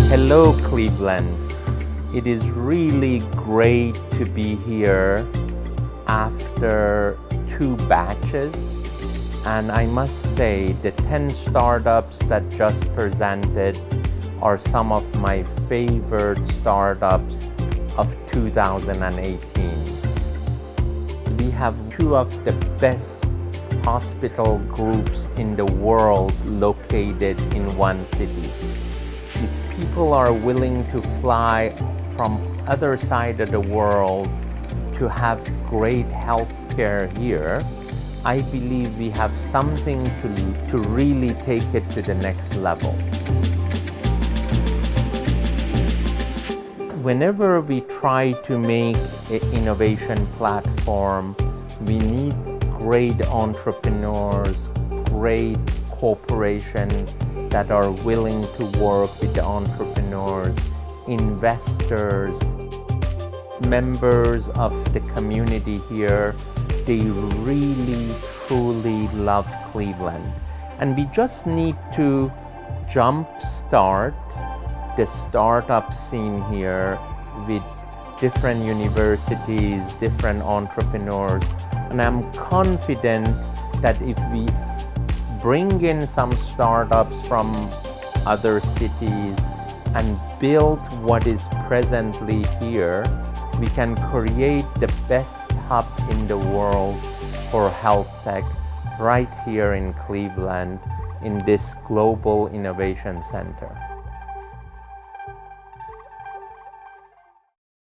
Hello, Cleveland. It is really great to be here after 2 batches. And I must say, the 10 startups that just presented are some of my favorite startups of 2018. We have 2 of the best hospital groups in the world located in one city. If people are willing to fly from other side of the world to have great health care here, I believe we have something to really take it to the next level. Whenever we try to make an innovation platform, we need great entrepreneurs, great corporations that are willing to work with the entrepreneurs, investors, members of the community here. They really, truly love Cleveland. And we just need to jumpstart the startup scene here with different universities, different entrepreneurs. And I'm confident that if we bring in some startups from other cities and build what is presently here, we can create the best hub in the world for health tech right here in Cleveland in this Global Innovation Center.